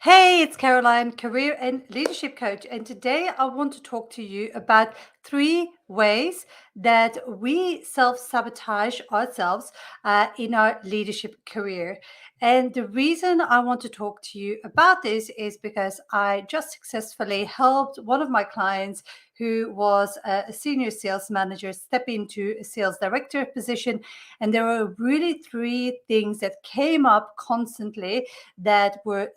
Hey, it's Caroline, career and leadership coach. And today I want to talk to you about 3 ways that we self sabotage ourselves in our leadership career. And the reason I want to talk to you about this is because I just successfully helped one of my clients who was a senior sales manager step into a sales director position. And there were really 3 things that came up constantly that were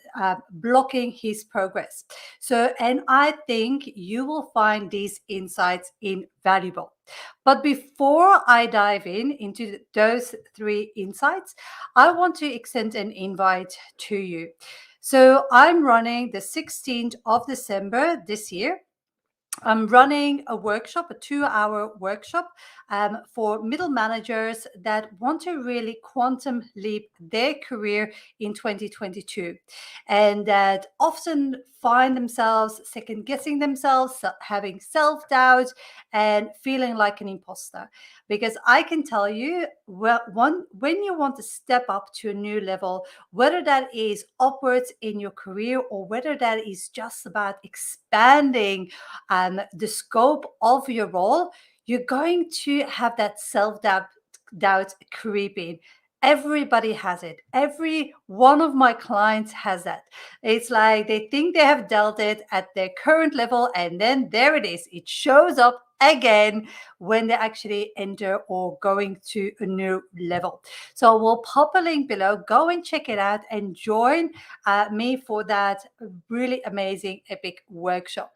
blocking his progress. So, and I think you will find these insights invaluable. But before I dive into those 3 insights, I want to extend an invite to you. So, I'm running the 16th of December this year. I'm running a workshop, a 2-hour workshop for middle managers that want to really quantum leap their career in 2022 and that often find themselves second guessing themselves, having self doubt, and feeling like an imposter. Because I can tell you, when you want to step up to a new level, whether that is upwards in your career or whether that is just about expanding the scope of your role, you're going to have that self doubt creep in. Everybody has it. Every one of my clients has that. It's like they think they have dealt it at their current level, and then there it is. It shows up again when they actually enter or going to a new level. So we'll pop a link below. Go and check it out and join me for that really amazing, epic workshop.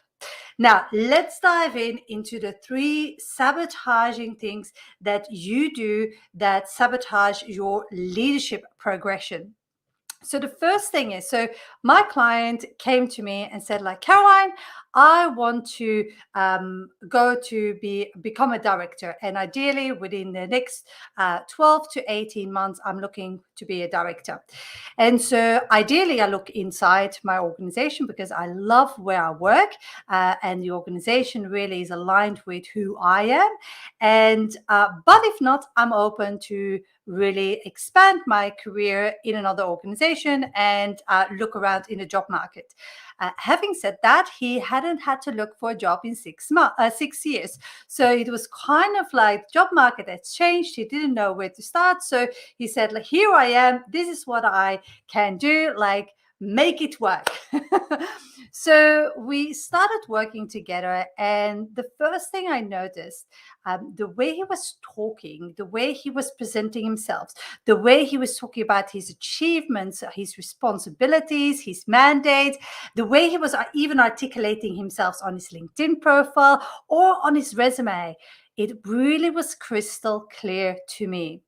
Now, let's dive into the 3 sabotaging things that you do that sabotage your leadership progression. So the first thing is, so my client came to me and said, like, Caroline, I want to go to become a director, and ideally within the next 12 to 18 months, I'm looking to be a director. And so ideally, I look inside my organization because I love where I work, and the organization really is aligned with who I am. And but if not, I'm open to really expand my career in another organization and look around in the job market. Having said that, he hadn't had to look for a job in 6 years. So it was kind of like job market has changed. He didn't know where to start. So he said, like, here I am. This is what I can do. Like, make it work. So we started working together. And the first thing I noticed, the way he was talking, the way he was presenting himself, the way he was talking about his achievements, his responsibilities, his mandate, the way he was even articulating himself on his LinkedIn profile or on his resume, it really was crystal clear to me.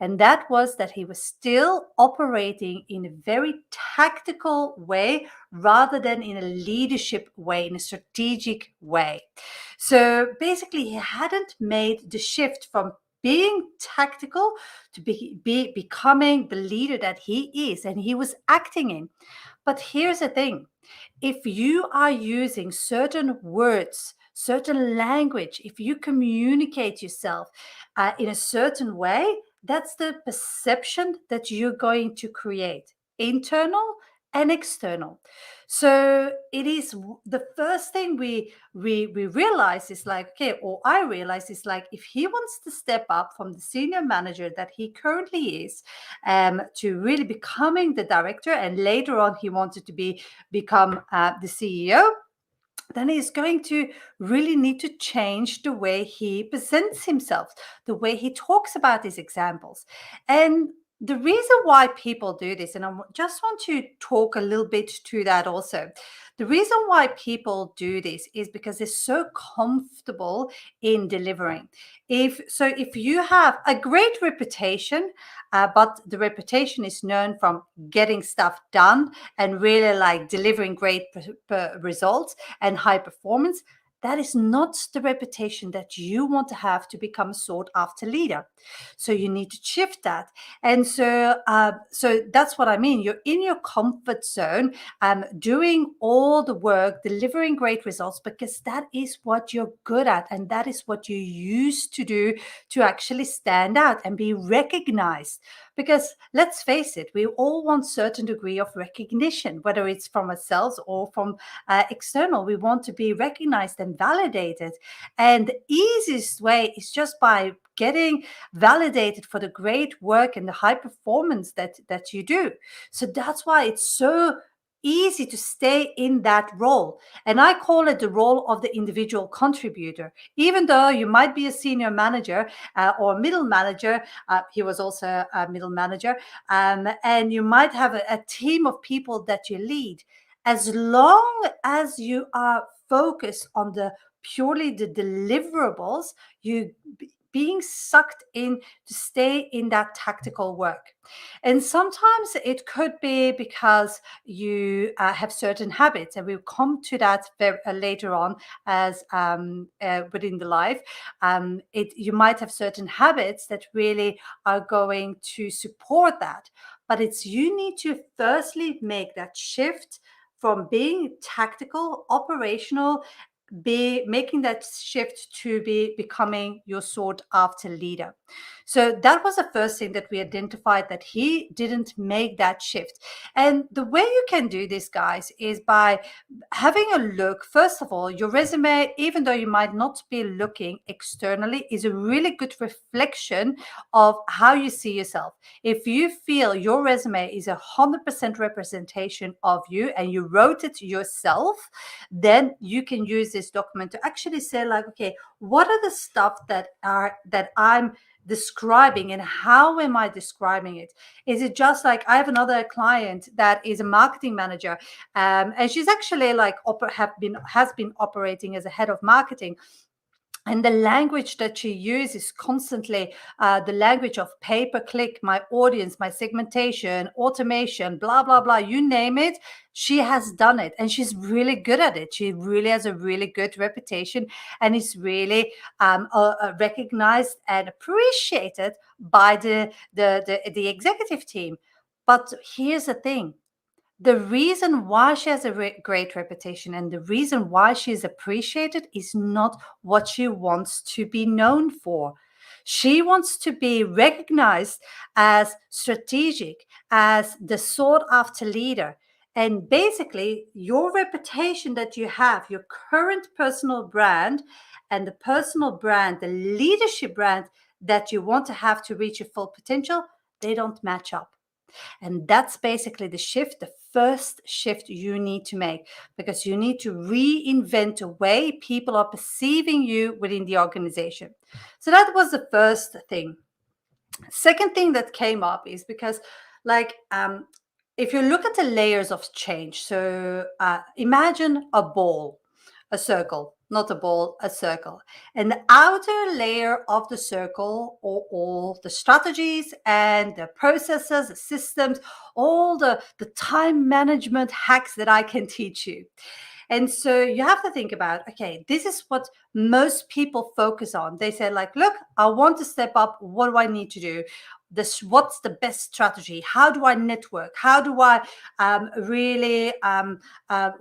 And that was that he was still operating in a very tactical way rather than in a leadership way, in a strategic way. So basically, he hadn't made the shift from being tactical to becoming the leader that he is and he was acting in. But here's the thing, if you are using certain words, certain language, if you communicate yourself in a certain way, that's the perception that you're going to create, internal and external. So it is the first thing we realize is like, okay, or I realize is like, if he wants to step up from the senior manager that he currently is, to really becoming the director, and later on he wanted to become the CEO, then he's going to really need to change the way he presents himself, the way he talks about his examples. And the reason why people do this, and I just want to talk a little bit to that also. The reason why people do this is because they're so comfortable in delivering. If you have a great reputation, but the reputation is known from getting stuff done and really like delivering great results and high performance, that is not the reputation that you want to have to become a sought after leader. So you need to shift that. And so that's what I mean. You're in your comfort zone, doing all the work, delivering great results, because that is what you're good at. And that is what you used to do to actually stand out and be recognized. Because let's face it, we all want certain degree of recognition, whether it's from ourselves or from external. We want to be recognized and validated. And the easiest way is just by getting validated for the great work and the high performance that you do. So that's why it's so easy to stay in that role. And I call it the role of the individual contributor. Even though you might be a senior manager or middle manager, he was also a middle manager, and you might have a team of people that you lead. As long as you are focused on the purely the deliverables, you being sucked in to stay in that tactical work. And sometimes it could be because you have certain habits, and we'll come to that later on as within the life. You might have certain habits that really are going to support that, but it's you need to firstly make that shift from being tactical, operational, be making that shift to be becoming your sought after leader. So that was the first thing that we identified, that he didn't make that shift. And the way you can do this, guys, is by having a look. First of all, your resume, even though you might not be looking externally, is a really good reflection of how you see yourself. If you feel your resume is 100% representation of you and you wrote it yourself, then you can use this document to actually say, like, okay, what are the stuff that I'm describing, and how am I describing it? Is it just like, I have another client that is a marketing manager, and she's actually like has been operating as a head of marketing, and the language that she uses constantly, the language of pay-per-click, my audience, my segmentation, automation, blah blah blah, you name it, she has done it, and she's really good at it. She really has a really good reputation, and is really recognized and appreciated by the executive team. But here's the thing: the reason why she has a great reputation and the reason why she is appreciated is not what she wants to be known for. She wants to be recognized as strategic, as the sought after leader. And basically, your reputation that you have, your current personal brand, and the personal brand, the leadership brand that you want to have to reach your full potential, they don't match up. And that's basically the shift, the first shift you need to make, because you need to reinvent the way people are perceiving you within the organization. So that was the first thing. Second thing that came up is because, like, if you look at the layers of change, so imagine a ball, a circle, not a ball, a circle. And the outer layer of the circle are all the strategies and the processes, the systems, all the time management hacks that I can teach you. And so you have to think about, okay, this is what most people focus on. They say, like, look, I want to step up. What do I need to do? What's the best strategy? How do I network? How do I really,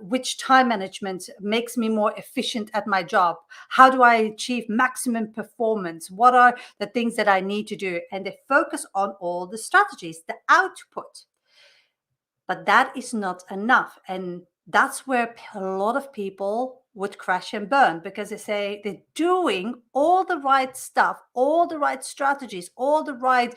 which time management makes me more efficient at my job? How do I achieve maximum performance? What are the things that I need to do? And they focus on all the strategies, the output. But that is not enough. And that's where a lot of people would crash and burn, because they say they're doing all the right stuff, all the right strategies, all the right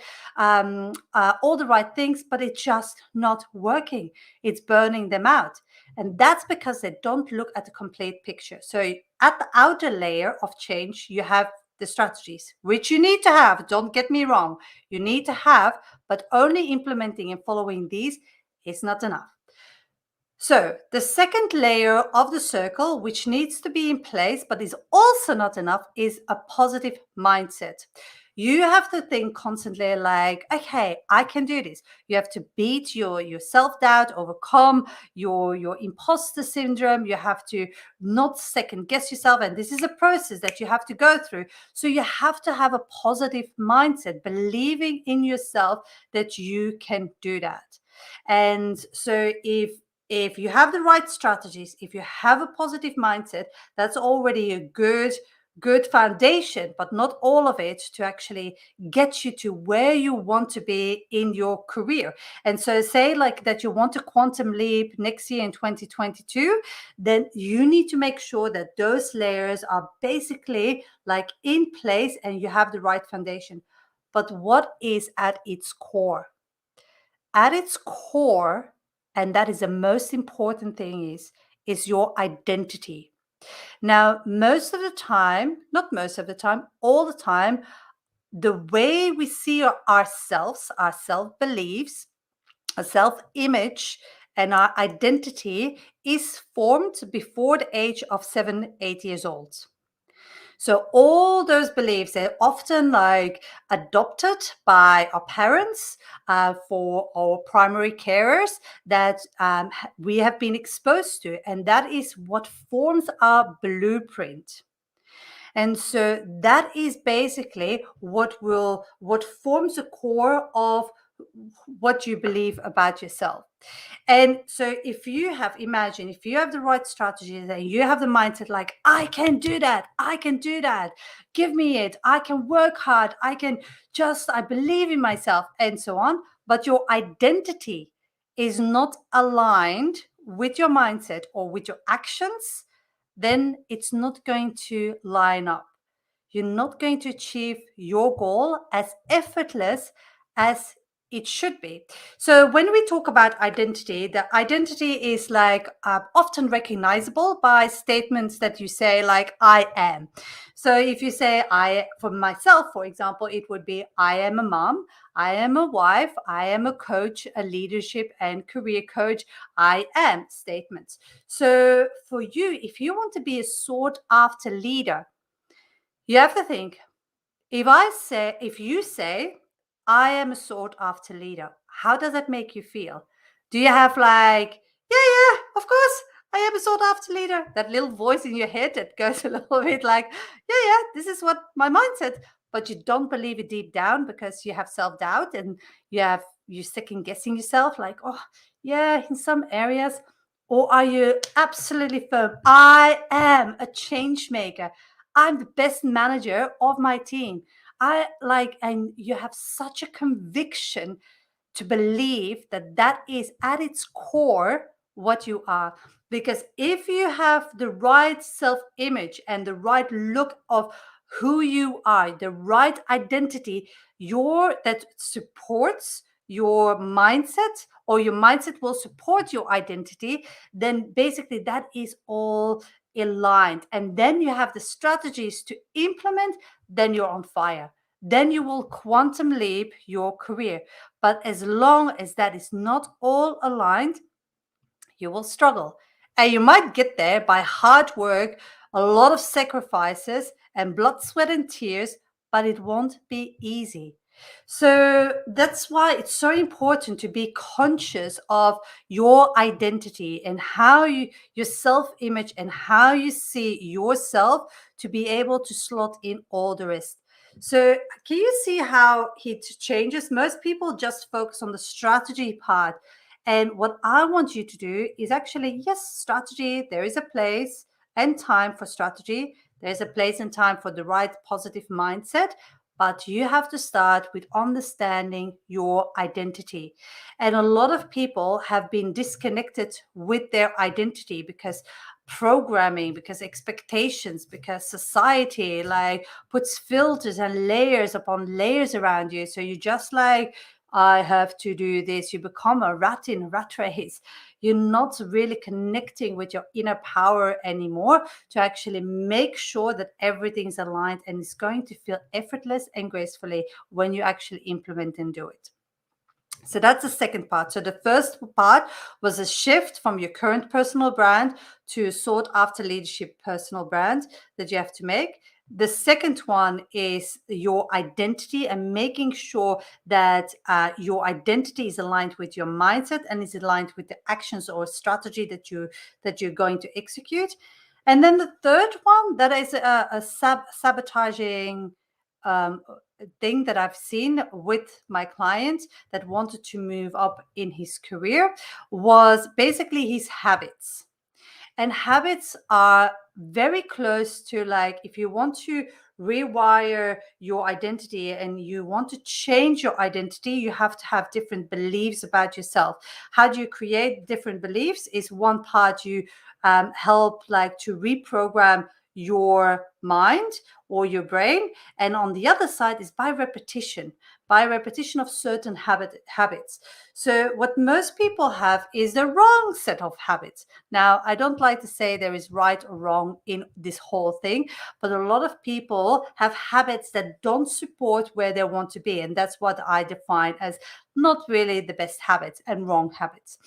things, but it's just not working. It's burning them out. And that's because they don't look at the complete picture. So at the outer layer of change, you have the strategies, which you need to have. Don't get me wrong. You need to have, but only implementing and following these is not enough. So the second layer of the circle, which needs to be in place but is also not enough, is a positive mindset. You have to think constantly like, okay, I can do this. You have to beat your self-doubt, overcome your imposter syndrome. You have to not second guess yourself. And this is a process that you have to go through. So you have to have a positive mindset, believing in yourself that you can do that. And so if you have the right strategies, if you have a positive mindset, that's already a good good foundation, but not all of it, to actually get you to where you want to be in your career. And so, say like that you want to quantum leap next year in 2022, then you need to make sure that those layers are basically like in place and you have the right foundation. But what is at its core? At its core, and that is the most important thing, is your identity. Now, most of the time, not most of the time, all the time, the way we see ourselves, our self beliefs, our self image, and our identity is formed before the age of 7, 8 years old. So all those beliefs, they're often like adopted by our parents, for our primary carers that we have been exposed to, and that is what forms our blueprint. And so that is basically what forms the core of what you believe about yourself. And so if you have, imagine, if you have the right strategies and you have the mindset like, I can do that, I can do that, give me it, I can work hard, I believe in myself, and so on. But your identity is not aligned with your mindset or with your actions, then it's not going to line up. You're not going to achieve your goal as effortless as it should be. So when we talk about identity, the identity is like often recognizable by statements that you say, like, I am. So if you say, I, for myself, for example, it would be, I am a mom, I am a wife, I am a coach, a leadership and career coach, I am statements. So for you, if you want to be a sought after leader, you have to think, if you say, I am a sought after leader, how does that make you feel? Do you have like, yeah, of course, I am a sought after leader? That little voice in your head that goes a little bit like, yeah, this is what my mindset, but you don't believe it deep down because you have self-doubt and you're second guessing yourself, like, oh, yeah, in some areas. Or are you absolutely firm? I am a change maker. I'm the best manager of my team. And you have such a conviction to believe that that is at its core what you are. Because if you have the right self image and the right look of who you are, the right identity, that supports your mindset, or your mindset will support your identity, then basically that is all aligned. And then you have the strategies to implement, then you're on fire. Then you will quantum leap your career. But as long as that is not all aligned, you will struggle. And you might get there by hard work, a lot of sacrifices, and blood, sweat, and tears, but it won't be easy. So that's why it's so important to be conscious of your identity and your self image and how you see yourself, to be able to slot in all the rest. So, can you see how it changes? Most people just focus on the strategy part, and what I want you to do is actually, yes, strategy, there is a place and time for strategy. There's a place and time for the right positive mindset, but you have to start with understanding your identity. And a lot of people have been disconnected with their identity because programming, because expectations, because society like puts filters and layers upon layers around you. So you just like, I have to do this. You become a rat in a rat race. You're not really connecting with your inner power anymore to actually make sure that everything's aligned and it's going to feel effortless and gracefully when you actually implement and do it. So that's the second part. So the first part was a shift from your current personal brand to sought after leadership personal brand that you have to make. The second one is your identity and making sure that your identity is aligned with your mindset and is aligned with the actions or strategy that you're going to execute. And then the third one, that is a sabotaging thing that I've seen with my client that wanted to move up in his career, was basically his habits. And habits are very close to, like, if you want to rewire your identity and you want to change your identity, you have to have different beliefs about yourself. How do you create different beliefs? Is one part you help, like, to reprogram your mind or your brain, and on the other side is by repetition of certain habits. So what most people have is the wrong set of habits. Now, I don't like to say there is right or wrong in this whole thing, but a lot of people have habits that don't support where they want to be, and that's what I define as not really the best habits and wrong habits.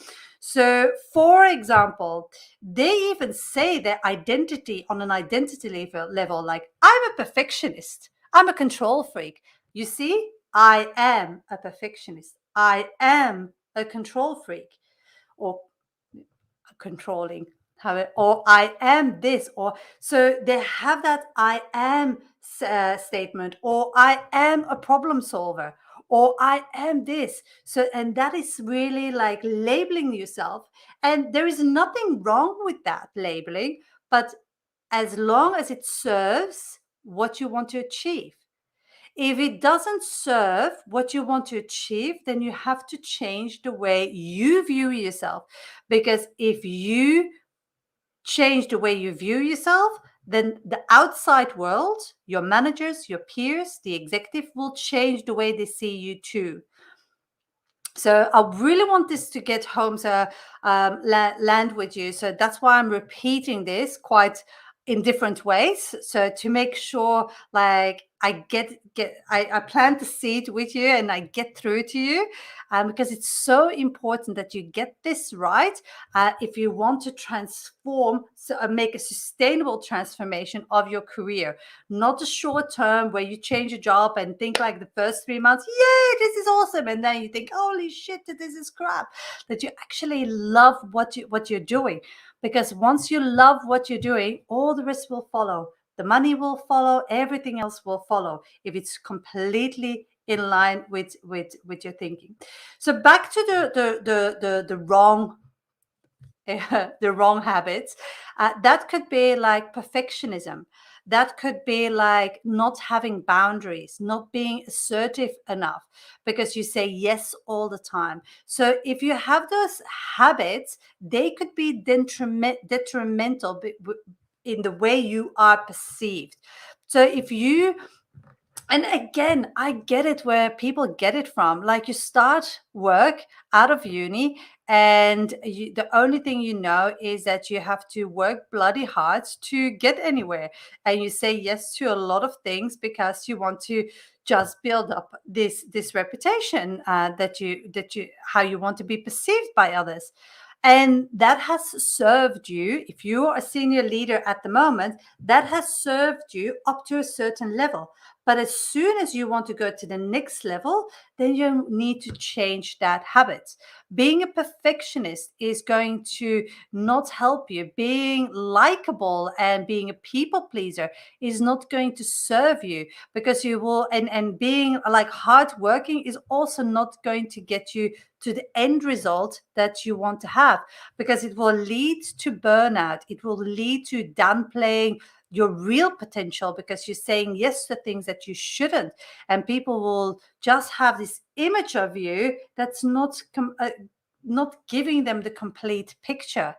So, for example, they even say their identity on an identity level, like, I'm a perfectionist, I'm a control freak. You see, I am a perfectionist, I am a control freak, or controlling, or I am this, or so they have that I am statement, or I am a problem solver, or I am this. So, and that is really like labeling yourself. And there is nothing wrong with that labeling, but as long as it serves what you want to achieve. If it doesn't serve what you want to achieve, then you have to change the way you view yourself. Because if you change the way you view yourself, then the outside world, your managers, your peers, the executive will change the way they see you too. So I really want this to get home, so land with you. So that's why I'm repeating this quite in different ways. So to make sure, like, I plant the seed with you and I get through to you, because it's so important that you get this right if you want to transform, so make a sustainable transformation of your career, not a short term where you change a job and think like the first 3 months, yay, this is awesome, and then you think, holy shit, this is crap. That you actually love what you're doing, because once you love what you're doing, all the rest will follow. The money will follow, everything else will follow if it's completely in line with your thinking. So back to the wrong the wrong habits. That could be like perfectionism. That could be like not having boundaries, not being assertive enough because you say yes all the time. So if you have those habits, they could be detrimental in the way you are perceived. So if you, and again, I get it where people get it from. Like, you start work out of uni, and the only thing you know is that you have to work bloody hard to get anywhere. And you say yes to a lot of things because you want to just build up this reputation, that you how you want to be perceived by others. And that has served you, if you are a senior leader at the moment, that has served you up to a certain level. But as soon as you want to go to the next level, then you need to change that habit. Being a perfectionist is going to not help you. Being likable and being a people pleaser is not going to serve you, because you will, and being like hardworking is also not going to get you to the end result that you want to have, because it will lead to burnout. It will lead to downplaying your real potential because you're saying yes to things that you shouldn't, and people will just have this image of you that's not giving them the complete picture.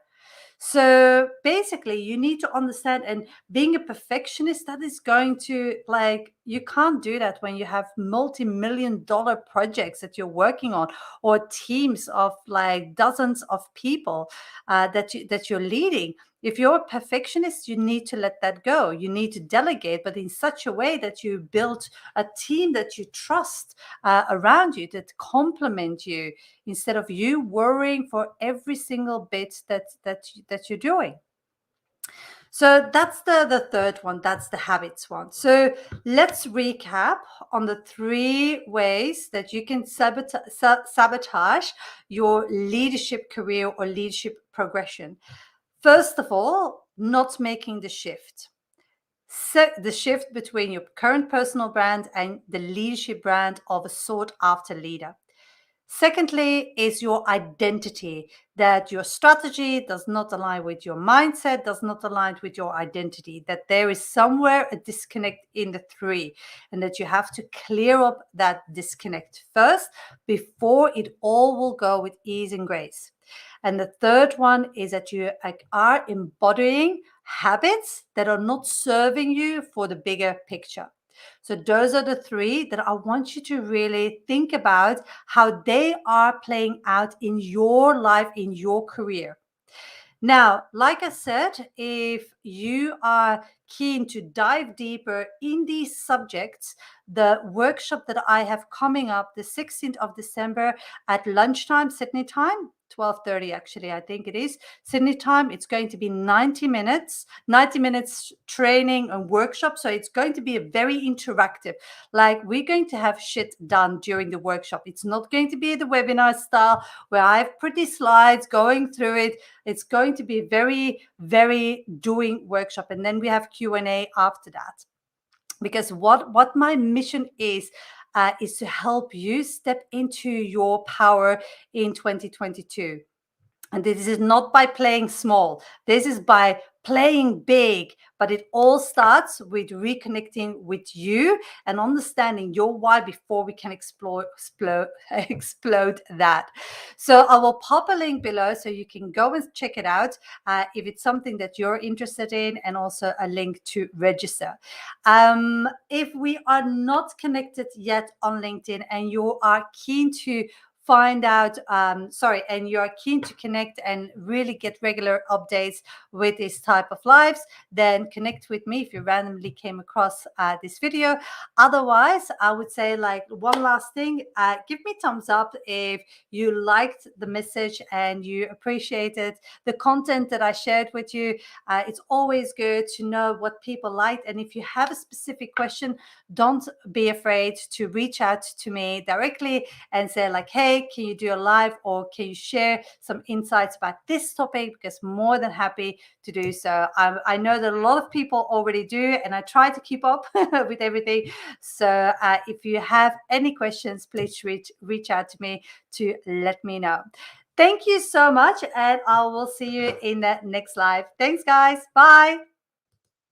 So basically, you need to understand, and being a perfectionist, that is going to, like, you can't do that when you have multi-million-dollar projects that you're working on, or teams of like dozens of people that you're leading. If you're a perfectionist, you need to let that go. You need to delegate, but in such a way that you build a team that you trust around you, that complement you, instead of you worrying for every single bit that you're doing. So that's the third one. That's the habits one. So let's recap on the 3 ways that you can sabotage your leadership career or leadership progression. First of all, not making the shift. The shift between your current personal brand and the leadership brand of a sought after leader. Secondly, is your identity, that your strategy does not align with your mindset, does not align with your identity, that there is somewhere a disconnect in the three, and that you have to clear up that disconnect first before it all will go with ease and grace. And the third one is that you are embodying habits that are not serving you for the bigger picture. So those are the three that I want you to really think about how they are playing out in your life, in your career. Now, like I said, if you are keen to dive deeper in these subjects, the workshop that I have coming up the 16th of December at lunchtime, Sydney time, 12:30 actually, I think it is Sydney time. It's going to be 90 minutes training and workshop. So it's going to be a very interactive. Like, we're going to have shit done during the workshop. It's not going to be the webinar style where I have pretty slides going through it. It's going to be very, very doing workshop. And then we have Q&A after that. Because what my mission is to help you step into your power in 2022. And this is not by playing small. This is by playing big. But it all starts with reconnecting with you and understanding your why before we can explode that. So I will pop a link below so you can go and check it out if it's something that you're interested in, and also a link to register. If we are not connected yet on LinkedIn and you are keen to find out, and you're keen to connect and really get regular updates with this type of lives, then connect with me if you randomly came across this video. Otherwise, I would say, like, one last thing, give me thumbs up if you liked the message and you appreciated the content that I shared with you. It's always good to know what people like. And if you have a specific question, don't be afraid to reach out to me directly and say, like, hey, can you do a live, or can you share some insights about this topic? Because more than happy to do so. I know that a lot of people already do, and I try to keep up with everything. So if you have any questions, please reach out to me to let me know. Thank you so much, and I will see you in the next live. Thanks, guys. Bye.